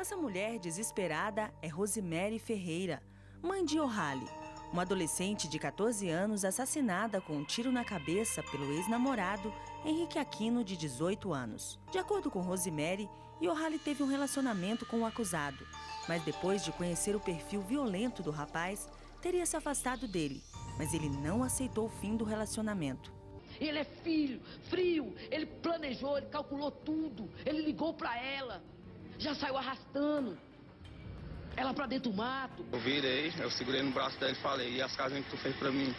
Essa mulher desesperada é Rosemary Ferreira, mãe de Ohali, uma adolescente de 14 anos assassinada com um tiro na cabeça pelo ex-namorado Henrique Aquino, de 18 anos. De acordo com Rosemary, Ohali teve um relacionamento com o acusado, mas depois de conhecer o perfil violento do rapaz, teria se afastado dele, mas ele não aceitou o fim do relacionamento. Ele é filho, frio, ele planejou, ele calculou tudo, ele ligou pra ela, já saiu arrastando ela pra dentro do mato. Eu virei, eu segurei no braço dela e falei, e as casinhas que tu fez pra mim?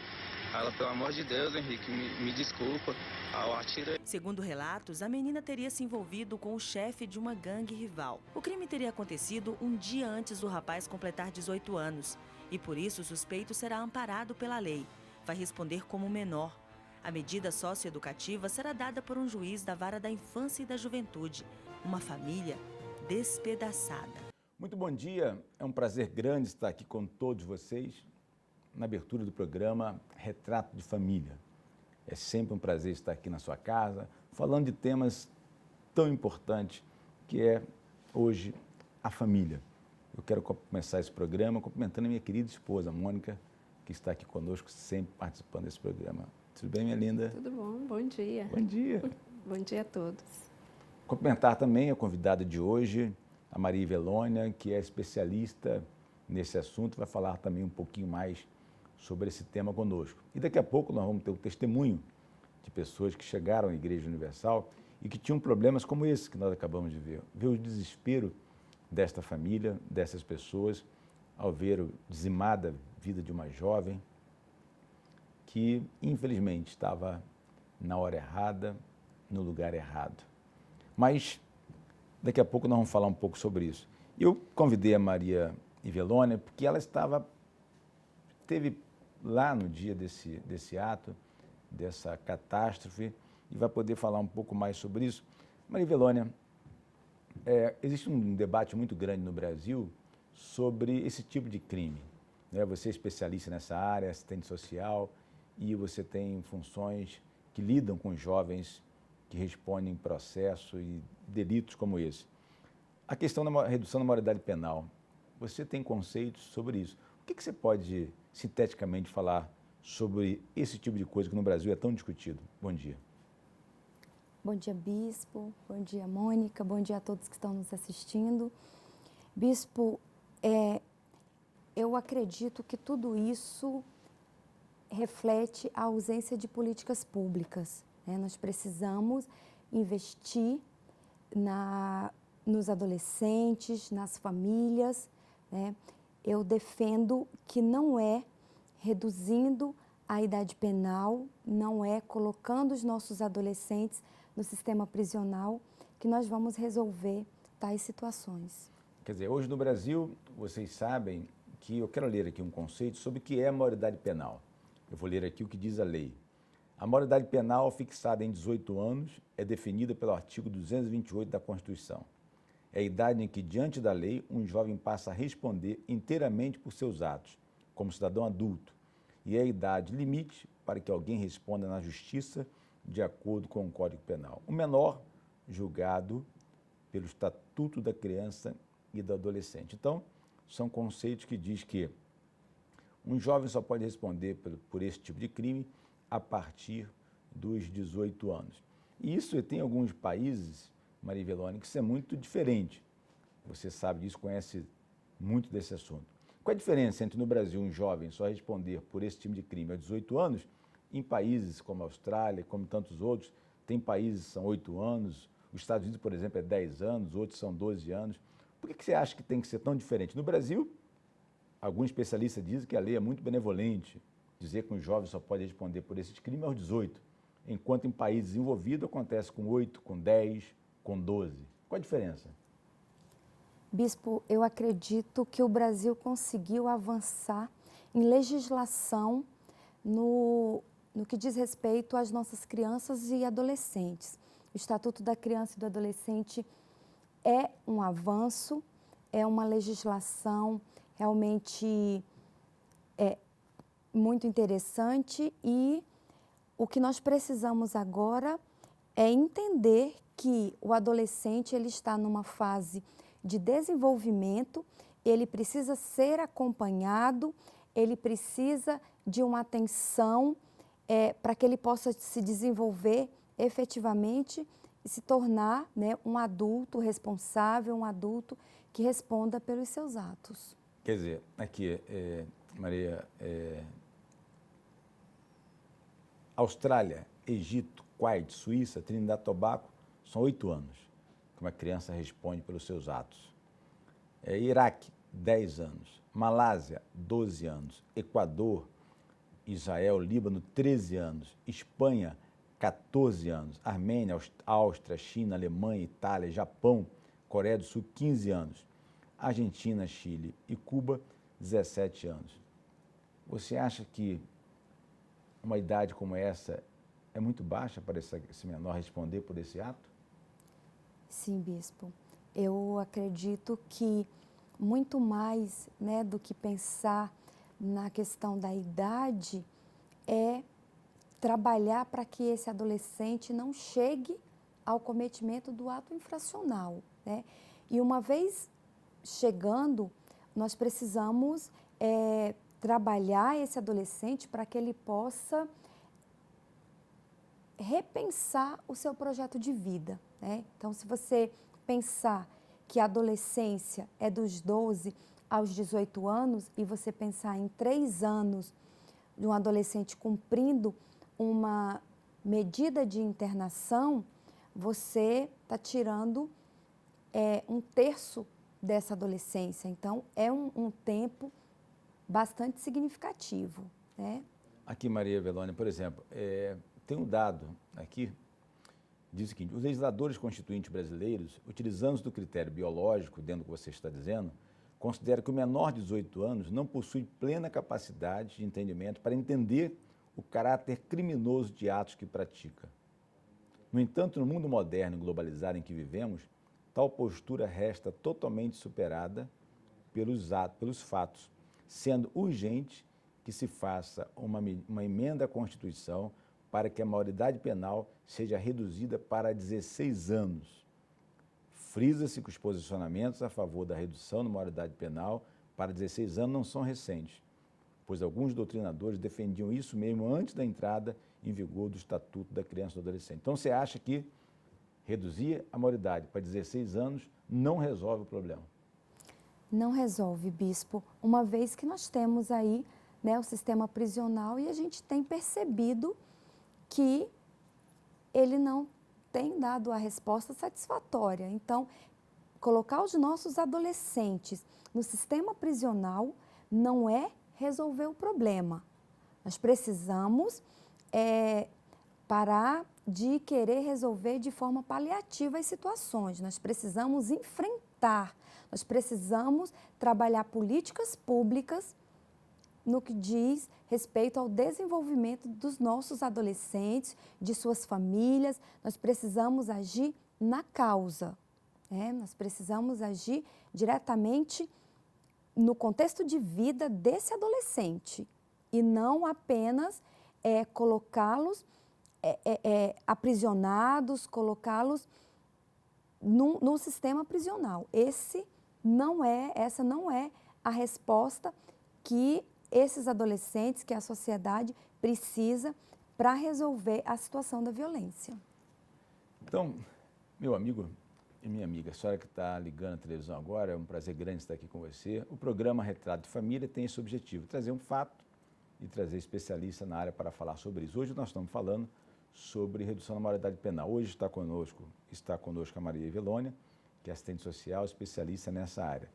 Aí ela, pelo amor de Deus, Henrique, me desculpa. Aí eu atirei. Segundo relatos, a menina teria se envolvido com o chefe de uma gangue rival. O crime teria acontecido um dia antes do rapaz completar 18 anos, e por isso o suspeito será amparado pela lei. Vai responder como menor. A medida socioeducativa será dada por um juiz da Vara da Infância e da Juventude. Uma família despedaçada. Muito bom dia, é um prazer grande estar aqui com todos vocês na abertura do programa Retrato de Família. É sempre um prazer estar aqui na sua casa, falando de temas tão importantes que é hoje a família. Eu quero começar esse programa cumprimentando a minha querida esposa, Mônica, que está aqui conosco, sempre participando desse programa. Tudo bem, minha linda? Tudo bom, bom dia. Bom dia. Bom dia a todos. Cumprimentar também a convidada de hoje, a Maria Ivelônia, que é especialista nesse assunto, vai falar também um pouquinho mais sobre esse tema conosco. E daqui a pouco nós vamos ter um testemunho de pessoas que chegaram à Igreja Universal e que tinham problemas como esse que nós acabamos de ver. Ver o desespero desta família, dessas pessoas, ao ver a dizimada vida de uma jovem que, infelizmente, estava na hora errada, no lugar errado. Mas daqui a pouco nós vamos falar um pouco sobre isso. Eu convidei a Maria Ivelônia porque ela esteve lá no dia desse ato, dessa catástrofe, e vai poder falar um pouco mais sobre isso. Maria Ivelônia, existe um debate muito grande no Brasil sobre esse tipo de crime, né? Você é especialista nessa área, assistente social, e você tem funções que lidam com jovens que respondem processo e delitos como esse. A questão da redução da maioridade penal, você tem conceitos sobre isso. O que você pode, sinteticamente, falar sobre esse tipo de coisa que no Brasil é tão discutido? Bom dia. Bom dia, Bispo. Bom dia, Mônica. Bom dia a todos que estão nos assistindo. Bispo, eu acredito que tudo isso reflete a ausência de políticas públicas, né? Nós precisamos investir nos adolescentes, nas famílias, né? Eu defendo que não é reduzindo a idade penal, não é colocando os nossos adolescentes no sistema prisional que nós vamos resolver tais situações. Quer dizer, hoje no Brasil, vocês sabem que eu quero ler aqui um conceito sobre o que é a maioridade penal. Eu vou ler aqui o que diz a lei. A maioridade penal, fixada em 18 anos, é definida pelo artigo 228 da Constituição. É a idade em que, diante da lei, um jovem passa a responder inteiramente por seus atos, como cidadão adulto, e é a idade limite para que alguém responda na justiça de acordo com o Código Penal. O menor, julgado pelo Estatuto da Criança e do Adolescente. Então, são conceitos que diz que um jovem só pode responder por esse tipo de crime a partir dos 18 anos. E isso tem alguns países, Maria Ivelônia, que isso é muito diferente. Você sabe disso, conhece muito desse assunto. Qual a diferença entre no Brasil um jovem só responder por esse tipo de crime aos 18 anos, em países como a Austrália, como tantos outros, tem países que são 8 anos, os Estados Unidos, por exemplo, é 10 anos, outros são 12 anos. Por que você acha que tem que ser tão diferente? No Brasil, alguns especialistas dizem que a lei é muito benevolente, dizer que um jovem só pode responder por esse crime aos 18, enquanto em países desenvolvidos acontece com 8, com 10, com 12. Qual a diferença? Bispo, eu acredito que o Brasil conseguiu avançar em legislação no que diz respeito às nossas crianças e adolescentes. O Estatuto da Criança e do Adolescente é um avanço, é uma legislação realmente muito interessante, e o que nós precisamos agora é entender que o adolescente ele está numa fase de desenvolvimento, ele precisa ser acompanhado, ele precisa de uma atenção para que ele possa se desenvolver efetivamente e se tornar, né, um adulto responsável, um adulto que responda pelos seus atos. Quer dizer, aqui, Maria, Austrália, Egito, Kuwait, Suíça, Trinidad e Tobago, são 8 anos que uma criança responde pelos seus atos. Iraque, 10 anos. Malásia, 12 anos. Equador, Israel, Líbano, 13 anos. Espanha, 14 anos. Armênia, Áustria, China, Alemanha, Itália, Japão, Coreia do Sul, 15 anos. Argentina, Chile e Cuba, 17 anos. Você acha que uma idade como essa é muito baixa para esse menor responder por esse ato? Sim, bispo. Eu acredito que muito mais, né, do que pensar na questão da idade é trabalhar para que esse adolescente não chegue ao cometimento do ato infracional, né? E uma vez chegando, nós precisamos trabalhar esse adolescente para que ele possa repensar o seu projeto de vida, né? Então, se você pensar que a adolescência é dos 12 aos 18 anos e você pensar em 3 anos de um adolescente cumprindo uma medida de internação, você está tirando 1/3 dessa adolescência. Então, é um tempo bastante significativo, né? Aqui, Maria Velônia, por exemplo, tem um dado aqui, diz o seguinte: os legisladores constituintes brasileiros, utilizando do critério biológico, dentro do que você está dizendo, consideram que o menor de 18 anos não possui plena capacidade de entendimento para entender o caráter criminoso de atos que pratica. No entanto, no mundo moderno e globalizado em que vivemos, tal postura resta totalmente superada pelos fatos, sendo urgente que se faça uma emenda à Constituição para que a maioridade penal seja reduzida para 16 anos. Frisa-se que os posicionamentos a favor da redução da maioridade penal para 16 anos não são recentes, pois alguns doutrinadores defendiam isso mesmo antes da entrada em vigor do Estatuto da Criança e do Adolescente. Então, você acha que reduzir a maioridade para 16 anos não resolve o problema? Não resolve, bispo, uma vez que nós temos aí, né, o sistema prisional e a gente tem percebido que ele não tem dado a resposta satisfatória. Então, colocar os nossos adolescentes no sistema prisional não é resolver o problema. Nós precisamos parar de querer resolver de forma paliativa as situações. Nós precisamos enfrentar, nós precisamos trabalhar políticas públicas no que diz respeito ao desenvolvimento dos nossos adolescentes, de suas famílias. Nós precisamos agir na causa, né? Nós precisamos agir diretamente no contexto de vida desse adolescente e não apenas colocá-los aprisionados, colocá-los num sistema prisional. Essa não é a resposta que esses adolescentes, que a sociedade precisa para resolver a situação da violência. Então, meu amigo e minha amiga, a senhora que está ligando a televisão agora, é um prazer grande estar aqui com você. O programa Retrato de Família tem esse objetivo, trazer um fato e trazer especialista na área para falar sobre isso. Hoje nós estamos falando sobre redução da maioridade penal. Hoje está conosco a Maria Velônia, que é assistente social, especialista nessa área.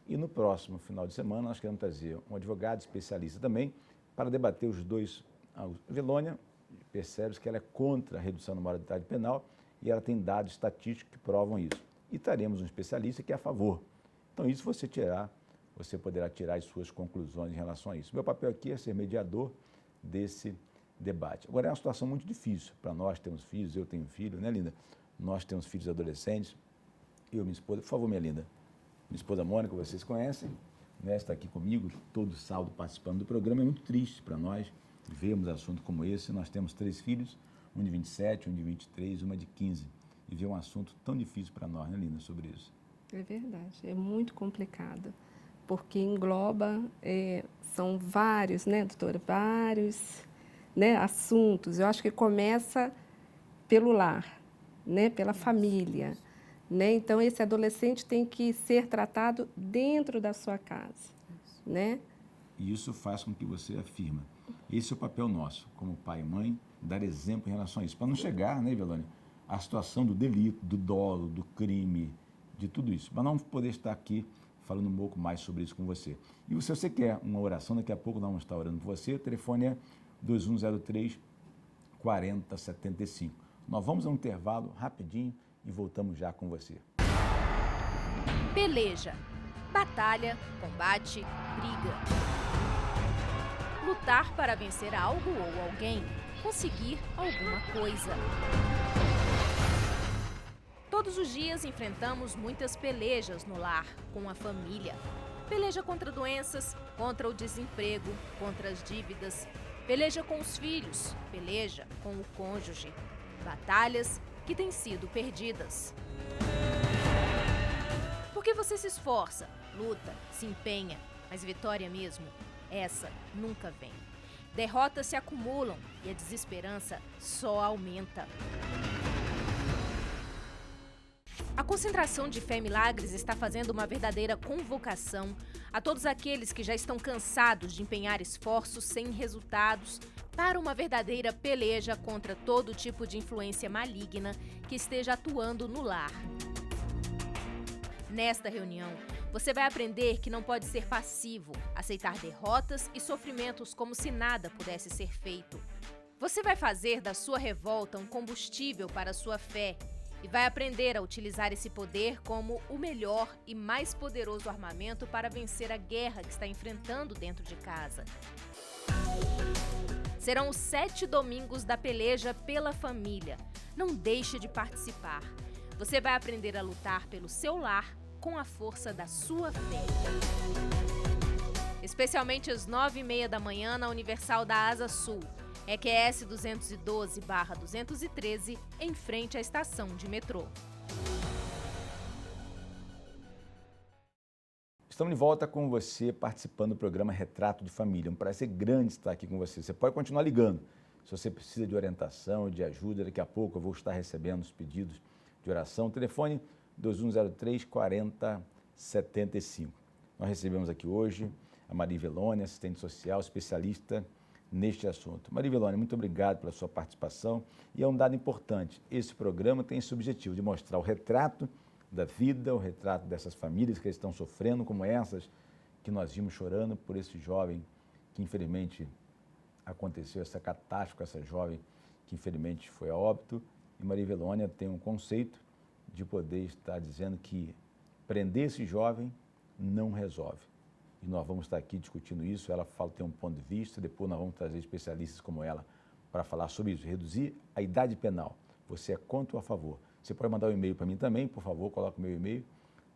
E no próximo final de semana nós queremos trazer um advogado especialista também para debater os dois. A Velônia percebe que ela é contra a redução da maioridade penal e ela tem dados estatísticos que provam isso. E teremos um especialista que é a favor. Então isso você poderá tirar as suas conclusões em relação a isso. Meu papel aqui é ser mediador desse debate. Agora é uma situação muito difícil para nós, temos filhos, eu tenho filho, né, linda? Nós temos filhos adolescentes, eu e minha esposa. Por favor, minha linda. Minha esposa Mônica, vocês conhecem, né, está aqui comigo todo sábado participando do programa. É muito triste para nós vermos assunto como esse. Nós temos 3 filhos, um de 27, um de 23, uma de 15. E ver um assunto tão difícil para nós, né, linda, sobre isso. É verdade, é muito complicado, porque engloba, são vários, né, doutora, vários, né, assuntos. Eu acho que começa pelo lar, né, pela família, né? Então, esse adolescente tem que ser tratado dentro da sua casa, né? E isso faz com que você afirma. Esse é o papel nosso, como pai e mãe, dar exemplo em relação a isso. Para não chegar, né, Evelone, à situação do delito, do dolo, do crime, de tudo isso. Para não poder estar aqui falando um pouco mais sobre isso com você. E se você quer uma oração, daqui a pouco nós vamos estar orando por você. O telefone é 2103-4075. Nós vamos a um intervalo rapidinho e voltamos já com você. Peleja, batalha, combate, briga. Lutar para vencer algo ou alguém, conseguir alguma coisa. Todos os dias enfrentamos muitas pelejas no lar, com a família. Peleja contra doenças, contra o desemprego, contra as dívidas. Peleja com os filhos, peleja com o cônjuge. Batalhas que têm sido perdidas. Porque você se esforça, luta, se empenha, mas vitória mesmo, essa nunca vem. Derrotas se acumulam e a desesperança só aumenta. A concentração de Fé e Milagres está fazendo uma verdadeira convocação a todos aqueles que já estão cansados de empenhar esforços sem resultados para uma verdadeira peleja contra todo tipo de influência maligna que esteja atuando no lar. Nesta reunião, você vai aprender que não pode ser passivo, aceitar derrotas e sofrimentos como se nada pudesse ser feito. Você vai fazer da sua revolta um combustível para a sua fé e vai aprender a utilizar esse poder como o melhor e mais poderoso armamento para vencer a guerra que está enfrentando dentro de casa. Serão os 7 domingos da peleja pela família. Não deixe de participar. Você vai aprender a lutar pelo seu lar com a força da sua fé. Especialmente às 9h30 da manhã na Universal da Asa Sul, EQS 212/213, em frente à estação de metrô. Estamos de volta com você participando do programa Retrato de Família. Um prazer grande estar aqui com você. Você pode continuar ligando. Se você precisa de orientação, de ajuda, daqui a pouco eu vou estar recebendo os pedidos de oração. Telefone 2103-4075. Nós recebemos aqui hoje a Maria Velone, assistente social, especialista neste assunto. Maria Velone, muito obrigado pela sua participação. E é um dado importante, esse programa tem esse objetivo de mostrar o retrato da vida, o retrato dessas famílias que estão sofrendo, como essas que nós vimos chorando por esse jovem que infelizmente aconteceu, essa catástrofe com essa jovem que infelizmente foi a óbito. E Maria Velone tem um conceito de poder estar dizendo que prender esse jovem não resolve. E nós vamos estar aqui discutindo isso, ela fala, tem um ponto de vista, depois nós vamos trazer especialistas como ela para falar sobre isso, reduzir a idade penal. Você é contra ou a favor? Você pode mandar um e-mail para mim também, por favor, coloque o meu e-mail.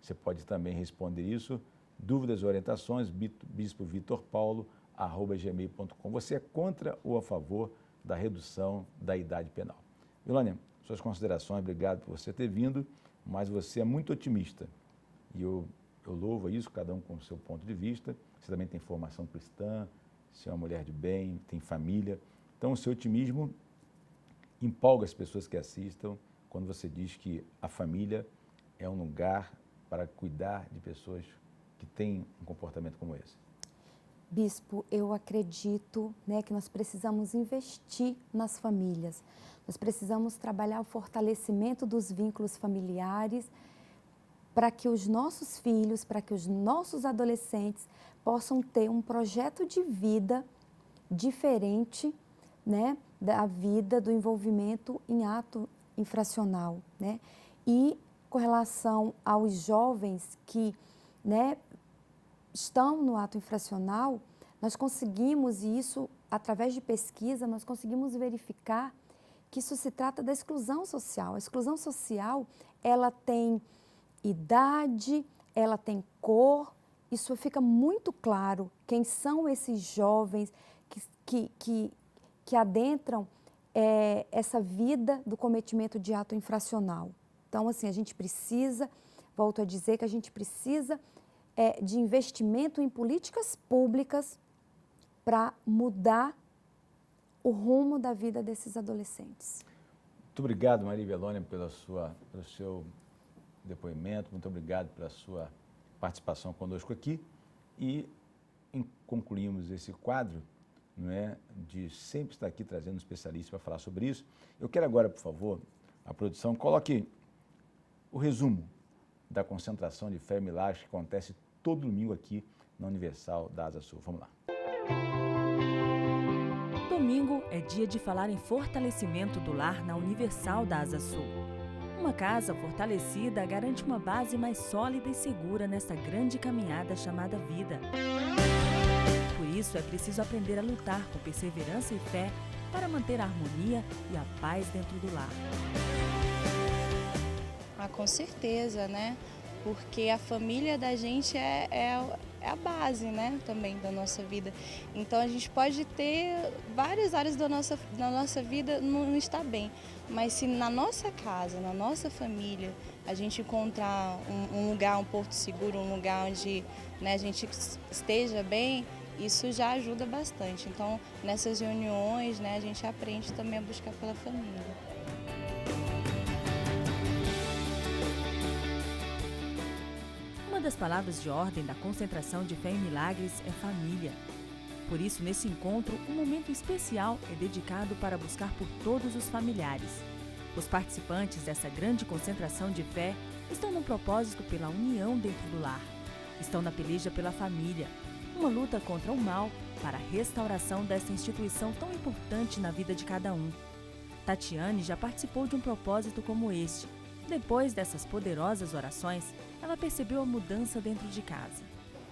Você pode também responder isso. Dúvidas e orientações, bispovitorpaulo@gmail.com. Você é contra ou a favor da redução da idade penal? Velone, suas considerações, obrigado por você ter vindo, mas você é muito otimista. E eu louvo isso, cada um com o seu ponto de vista. Você também tem formação cristã, você é uma mulher de bem, tem família. Então, o seu otimismo empolga as pessoas que assistam quando você diz que a família é um lugar para cuidar de pessoas que têm um comportamento como esse. Bispo, eu acredito, né, que nós precisamos investir nas famílias. Nós precisamos trabalhar o fortalecimento dos vínculos familiares para que os nossos filhos, para que os nossos adolescentes possam ter um projeto de vida diferente, né, da vida, do envolvimento em ato infracional, né? E com relação aos jovens que, né, estão no ato infracional, nós conseguimos, e isso através de pesquisa, nós conseguimos verificar que isso se trata da exclusão social. A exclusão social, ela tem idade, ela tem cor, isso fica muito claro quem são esses jovens que adentram essa vida do cometimento de ato infracional. Então, assim, a gente precisa volto a dizer que a gente precisa de investimento em políticas públicas para mudar o rumo da vida desses adolescentes. Muito obrigado, Maria Ivélônia, pelo seu depoimento, muito obrigado pela sua participação conosco aqui e concluímos esse quadro, não é, de sempre estar aqui trazendo um especialista para falar sobre isso. Eu quero agora, por favor, a produção coloque o resumo da concentração de Fé e Milagres que acontece todo domingo aqui na Universal da Asa Sul. Vamos lá. Domingo é dia de falar em fortalecimento do lar na Universal da Asa Sul. Uma casa fortalecida garante uma base mais sólida e segura nesta grande caminhada chamada vida. Por isso é preciso aprender a lutar com perseverança e fé para manter a harmonia e a paz dentro do lar. Com certeza, né? Porque a família da gente é a base, né, também da nossa vida. Então a gente pode ter várias áreas da nossa vida não estar bem, mas se na nossa casa, na nossa família, a gente encontrar um lugar, um porto seguro, um lugar onde, né, a gente esteja bem, isso já ajuda bastante. Então nessas reuniões, né, a gente aprende também a buscar pela família. Uma das palavras de ordem da concentração de Fé em Milagres é família. Por isso, nesse encontro, um momento especial é dedicado para buscar por todos os familiares. Os participantes dessa grande concentração de fé estão no propósito pela união dentro do lar. Estão na peleja pela família, uma luta contra o mal para a restauração dessa instituição tão importante na vida de cada um. Tatiane já participou de um propósito como este. Depois dessas poderosas orações, ela percebeu a mudança dentro de casa.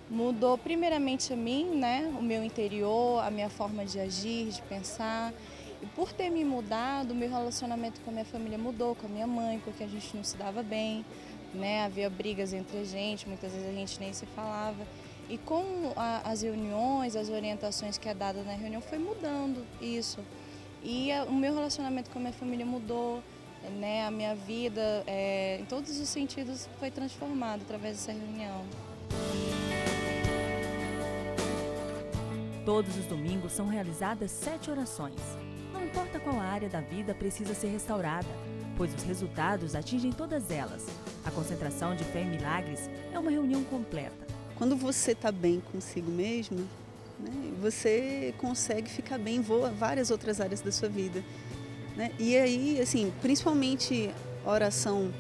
Mudou primeiramente a mim, né, o meu interior, a minha forma de agir, de pensar. E por ter me mudado, o meu relacionamento com a minha família mudou, com a minha mãe, porque a gente não se dava bem, né, havia brigas entre a gente, muitas vezes a gente nem se falava. E com as reuniões, as orientações que é dada na reunião, foi mudando isso. E o meu relacionamento com a minha família mudou. Né, a minha vida, em todos os sentidos, foi transformada através dessa reunião. Todos os domingos são realizadas 7 orações. Não importa qual área da vida precisa ser restaurada, pois os resultados atingem todas elas. A concentração de Fé em Milagres é uma reunião completa. Quando você está bem consigo mesmo, né, você consegue ficar bem em várias outras áreas da sua vida. Né? E aí, assim, principalmente a oração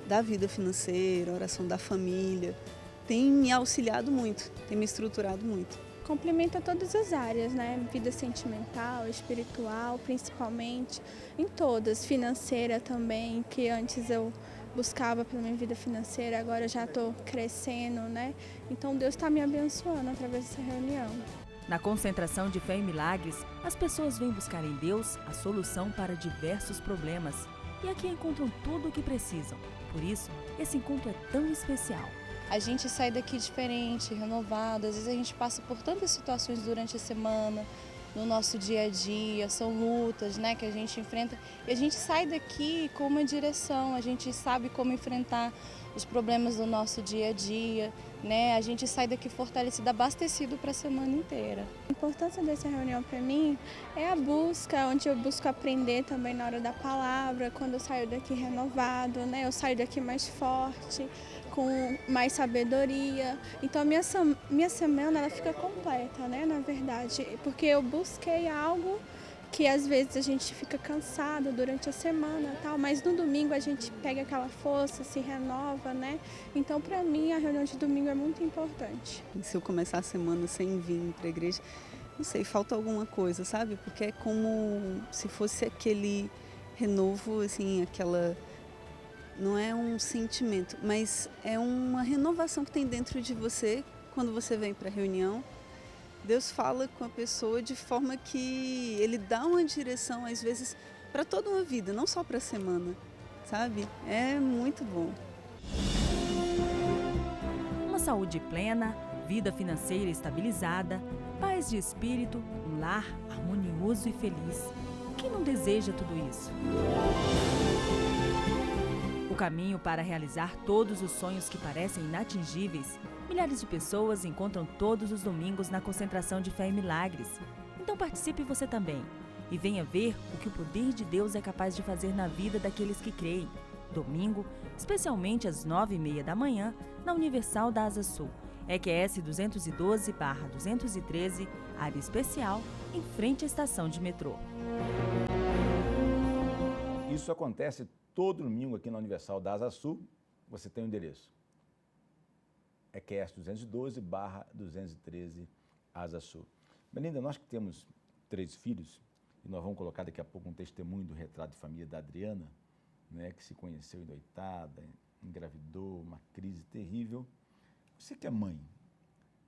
da vida financeira, a oração da família, tem me auxiliado muito, tem me estruturado muito. Complementa todas as áreas, né? Vida sentimental, espiritual, principalmente, em todas, financeira também, que antes eu buscava pela minha vida financeira, agora eu já estou crescendo, né? Então Deus está me abençoando através dessa reunião. Na concentração de Fé em Milagres, as pessoas vêm buscar em Deus a solução para diversos problemas e aqui encontram tudo o que precisam. Por isso, esse encontro é tão especial. A gente sai daqui diferente, renovado, às vezes a gente passa por tantas situações durante a semana, no nosso dia a dia, são lutas, né, que a gente enfrenta e a gente sai daqui com uma direção, a gente sabe como enfrentar os problemas do nosso dia a dia, né? A gente sai daqui fortalecido, abastecido para a semana inteira. A importância dessa reunião para mim é a busca, onde eu busco aprender também na hora da palavra, quando eu saio daqui renovado, né? Eu saio daqui mais forte, com mais sabedoria. Então minha semana ela fica completa, né? Na verdade, porque eu busquei algo que às vezes a gente fica cansado durante a semana, tal, mas no domingo a gente pega aquela força, se renova, né? Então, para mim, a reunião de domingo é muito importante. Se eu começar a semana sem vir para a igreja, não sei, falta alguma coisa, sabe? Porque é como se fosse aquele renovo, assim, aquela... Não é um sentimento, mas é uma renovação que tem dentro de você quando você vem para a reunião. Deus fala com a pessoa de forma que Ele dá uma direção, às vezes, para toda uma vida, não só para a semana, sabe? É muito bom. Uma saúde plena, vida financeira estabilizada, paz de espírito, um lar harmonioso e feliz. Quem não deseja tudo isso? O caminho para realizar todos os sonhos que parecem inatingíveis, milhares de pessoas encontram todos os domingos na concentração de Fé e Milagres. Então participe você também e venha ver o que o poder de Deus é capaz de fazer na vida daqueles que creem. Domingo, especialmente às 9h30 da manhã, na Universal da Asa Sul, EQS 212/213, área especial, em frente à estação de metrô. Isso acontece todo domingo aqui na Universal da Asa Sul. Você tem o endereço. EQS 212/213, Asa Sul. Belinda, nós que temos 3 filhos, e nós vamos colocar daqui a pouco um testemunho do retrato de família da Adriana, né, que se conheceu endoitada, engravidou, uma crise terrível. Você que é mãe,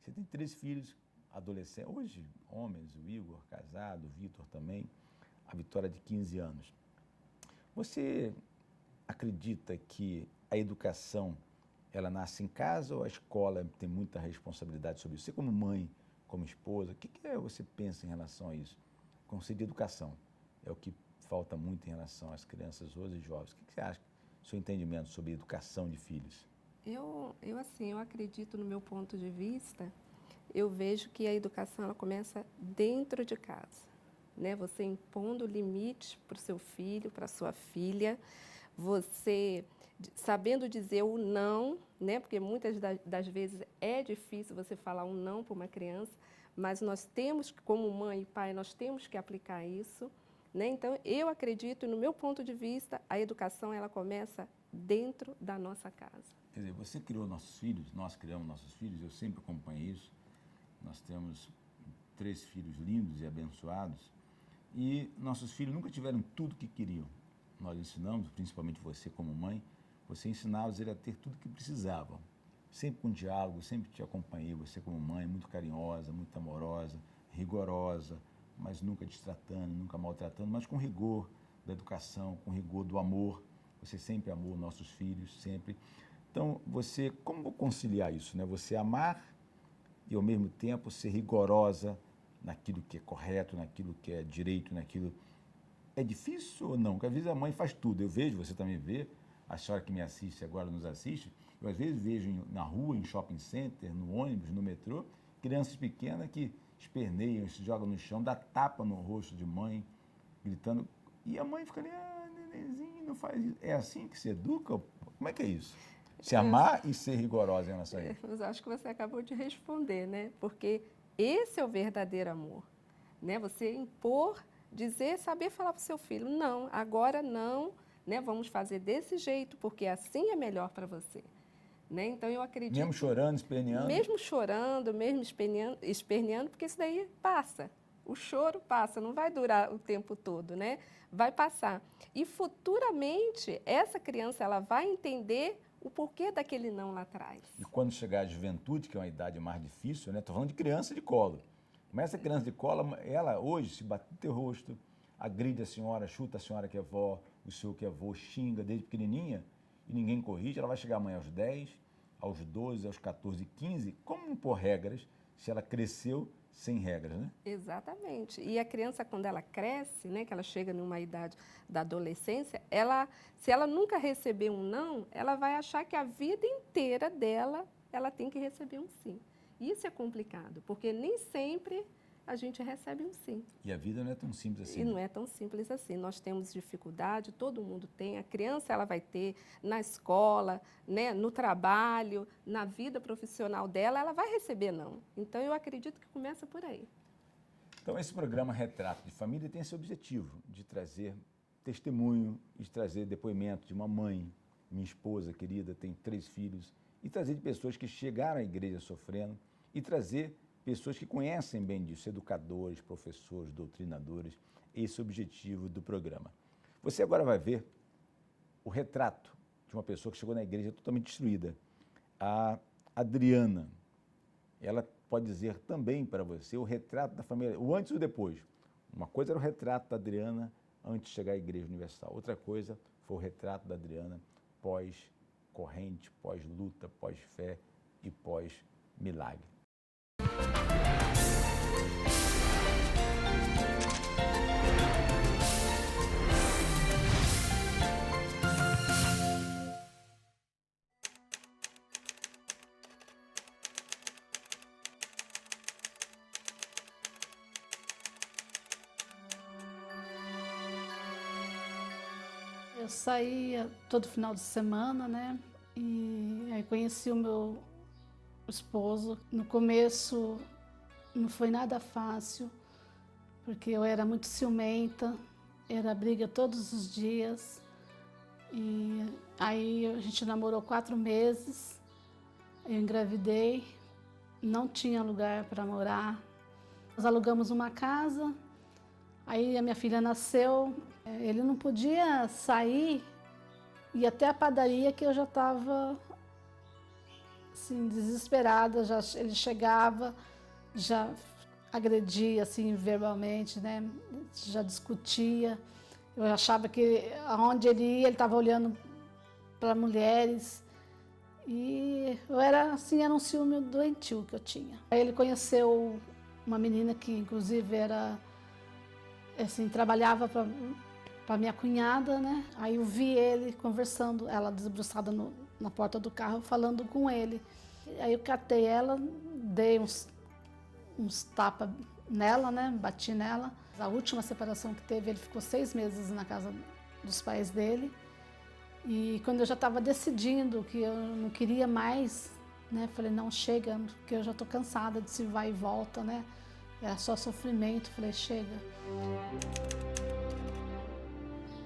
você tem 3 filhos, adolescentes, hoje homens, o Igor casado, o Vitor também, a Vitória de 15 anos. Você acredita que a educação, ela nasce em casa ou a escola tem muita responsabilidade sobre isso? Você como mãe, como esposa, o que você pensa em relação a isso? Conceito de educação é o que falta muito em relação às crianças hoje e jovens. O que você acha, seu entendimento sobre educação de filhos? Eu acredito, no meu ponto de vista, eu vejo que a educação ela começa dentro de casa, né? Você impondo limites para o seu filho, para a sua filha, você sabendo dizer o não, né? Porque muitas das vezes é difícil você falar um não para uma criança, mas nós temos, como mãe e pai, nós temos que aplicar isso, né? Então, eu acredito, no meu ponto de vista, a educação ela começa dentro da nossa casa. Quer dizer, você criou nossos filhos, nós criamos nossos filhos, eu sempre acompanhei isso. Nós temos 3 filhos lindos e abençoados e nossos filhos nunca tiveram tudo que queriam. Nós ensinamos, principalmente você como mãe, você ensinava eles a ter tudo que precisavam. Sempre com diálogo, sempre te acompanhei, você como mãe, muito carinhosa, muito amorosa, rigorosa, mas nunca destratando, nunca maltratando, mas com rigor da educação, com rigor do amor. Você sempre amou nossos filhos, sempre. Então, você, como conciliar isso, né? Você amar e, ao mesmo tempo, ser rigorosa naquilo que é correto, naquilo que é direito, naquilo... É difícil ou não? Porque às vezes a mãe faz tudo. Eu vejo, você também vê, a senhora que me assiste agora, nos assiste, eu às vezes vejo na rua, em shopping center, no ônibus, no metrô, crianças pequenas que esperneiam, se jogam no chão, dá tapa no rosto de mãe, gritando. E a mãe fica ali, nenenzinho, não faz isso. É assim que se educa? Como é que é isso? Se amar e ser rigorosa em relação a isso. Mas acho que você acabou de responder, né? Porque esse é o verdadeiro amor, né? Você impor, dizer, saber falar para o seu filho, não, agora não, né? Vamos fazer desse jeito, porque assim é melhor para você. Né? Então, eu acredito... Mesmo chorando, esperneando? Mesmo chorando, mesmo esperneando, porque isso daí passa. O choro passa, não vai durar o tempo todo, né? Vai passar. E futuramente, essa criança ela vai entender o porquê daquele não lá atrás. E quando chegar a juventude, que é uma idade mais difícil, né? Estou falando de criança de colo. Mas essa criança de colo, ela hoje se bate no teu rosto, agride a senhora, chuta a senhora que é vó, o senhor que é avô, xinga desde pequenininha, e ninguém corrige, ela vai chegar amanhã aos 10, aos 12, aos 14, 15, como impor regras se ela cresceu sem regras, né? Exatamente. E a criança, quando ela cresce, né, que ela chega numa idade da adolescência, se ela nunca receber um não, ela vai achar que a vida inteira dela, ela tem que receber um sim. Isso é complicado, porque nem sempre a gente recebe um sim. E a vida não é tão simples assim. E não é tão simples assim. Nós temos dificuldade, todo mundo tem. A criança ela vai ter na escola, né, no trabalho, na vida profissional dela, ela vai receber não. Então, eu acredito que começa por aí. Então, esse programa Retrato de Família tem esse objetivo de trazer testemunho, de trazer depoimento de uma mãe, minha esposa querida, tem 3 filhos, e trazer de pessoas que chegaram à igreja sofrendo, e trazer pessoas que conhecem bem disso, educadores, professores, doutrinadores, esse é o objetivo do programa. Você agora vai ver o retrato de uma pessoa que chegou na igreja totalmente destruída, a Adriana. Ela pode dizer também para você o retrato da família, o antes e o depois. Uma coisa era o retrato da Adriana antes de chegar à Igreja Universal, outra coisa foi o retrato da Adriana pós-corrente, pós-luta, pós-fé e pós-milagre. Eu saía todo final de semana, né? E aí conheci o meu esposo. No começo não foi nada fácil, porque eu era muito ciumenta, era briga todos os dias. E aí a gente namorou 4 meses, eu engravidei, não tinha lugar para morar. Nós alugamos uma casa, aí a minha filha nasceu, ele não podia sair, ir até a padaria que eu já estava assim, desesperada, ele chegava, já agredia assim, verbalmente, né? Já discutia. Eu achava que aonde ele ia, ele estava olhando para mulheres. E eu era assim, era um ciúme doentio que eu tinha. Aí ele conheceu uma menina que inclusive era assim, trabalhava para minha cunhada, né? Aí eu vi ele conversando, ela desbruçada na porta do carro, falando com ele. Aí eu catei ela, dei uns tapas nela, né? Bati nela. A última separação que teve, ele ficou 6 meses na casa dos pais dele. E quando eu já estava decidindo que eu não queria mais, né? Falei, não, chega, porque eu já estou cansada de se vai e volta, né? Era só sofrimento. Falei, chega.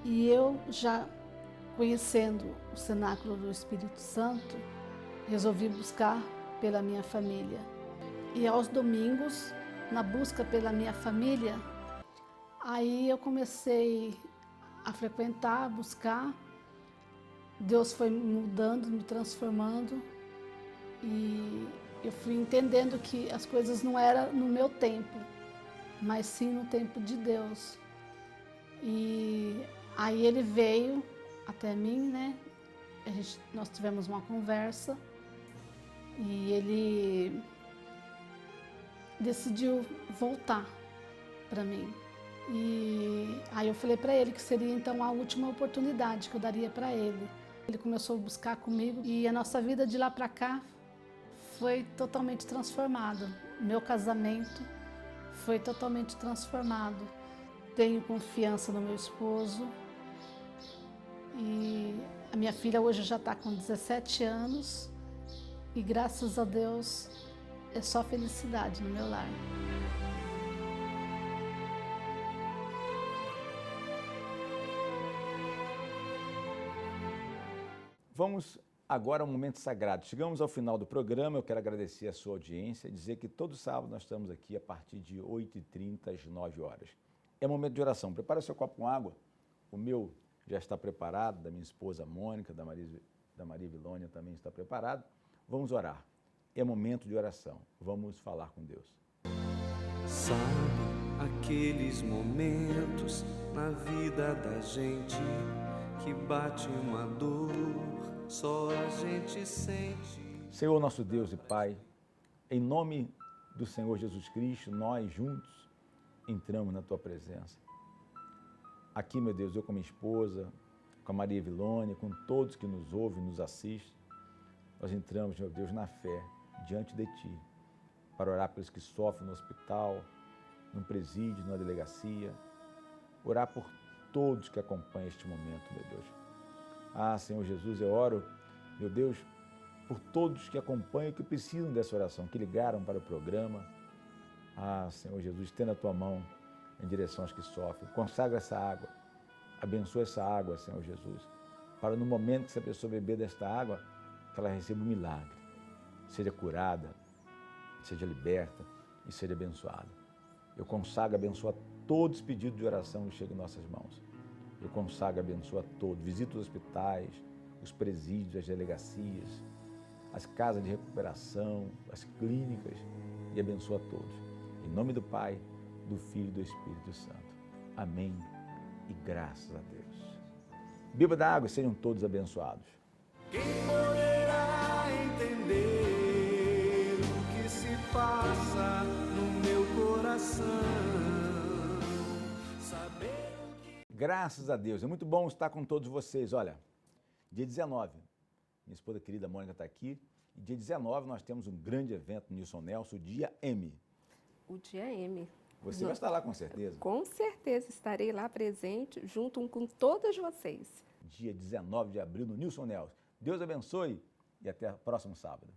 E eu já conhecendo o cenáculo do Espírito Santo, resolvi buscar pela minha família. E aos domingos, na busca pela minha família, aí eu comecei a frequentar, a buscar. Deus foi me mudando, me transformando. E eu fui entendendo que as coisas não eram no meu tempo, mas sim no tempo de Deus. E aí ele veio até mim, né? Nós tivemos uma conversa e ele decidiu voltar para mim. E aí eu falei para ele que seria então a última oportunidade que eu daria para ele. Ele começou a buscar comigo e a nossa vida de lá para cá foi totalmente transformada. Meu casamento foi totalmente transformado. Tenho confiança no meu esposo e a minha filha hoje já está com 17 anos e graças a Deus é só felicidade no meu lar. Vamos agora ao momento sagrado. Chegamos ao final do programa, eu quero agradecer a sua audiência e dizer que todo sábado nós estamos aqui a partir de 8h30 às 9 horas. É momento de oração. Prepara seu copo com água. O meu já está preparado, da minha esposa Mônica, da Maria Vilônia também está preparado. Vamos orar. É momento de oração. Vamos falar com Deus. Sabe aqueles momentos na vida da gente que bate uma dor, só a gente sente. Senhor nosso Deus e Pai, em nome do Senhor Jesus Cristo, nós juntos entramos na Tua presença. Aqui, meu Deus, eu com minha esposa, com a Maria Vilônia, com todos que nos ouvem, nos assistem, nós entramos, meu Deus, na fé, diante de Ti, para orar pelos que sofrem no hospital, no presídio, na delegacia, orar por todos que acompanham este momento, meu Deus. Ah, Senhor Jesus, eu oro, meu Deus, por todos que acompanham, que precisam dessa oração, que ligaram para o programa. Ah, Senhor Jesus, estenda a Tua mão em direção aos que sofrem. Consagra essa água, abençoa essa água, Senhor Jesus, para no momento que essa pessoa beber desta água, que ela receba um milagre, seja curada, seja liberta e seja abençoada. Eu consagro, abençoa todos os pedidos de oração que chegam em nossas mãos. Eu consagro, abençoa todos. Visita os hospitais, os presídios, as delegacias, as casas de recuperação, as clínicas e abençoa todos. Em nome do Pai, do Filho e do Espírito Santo. Amém e graças a Deus. Beba da água e sejam todos abençoados. Quem poderá entender o que se passa no meu coração? Saber o que... Graças a Deus. É muito bom estar com todos vocês. Olha, dia 19, minha esposa querida Mônica está aqui. E dia 19 nós temos um grande evento no Nilson Nelson, o Dia M. O Dia M. Você vai estar lá com certeza? Com certeza, estarei lá presente junto com todas vocês. dia 19 de abril, no Nilson News. Deus abençoe e até o próximo sábado.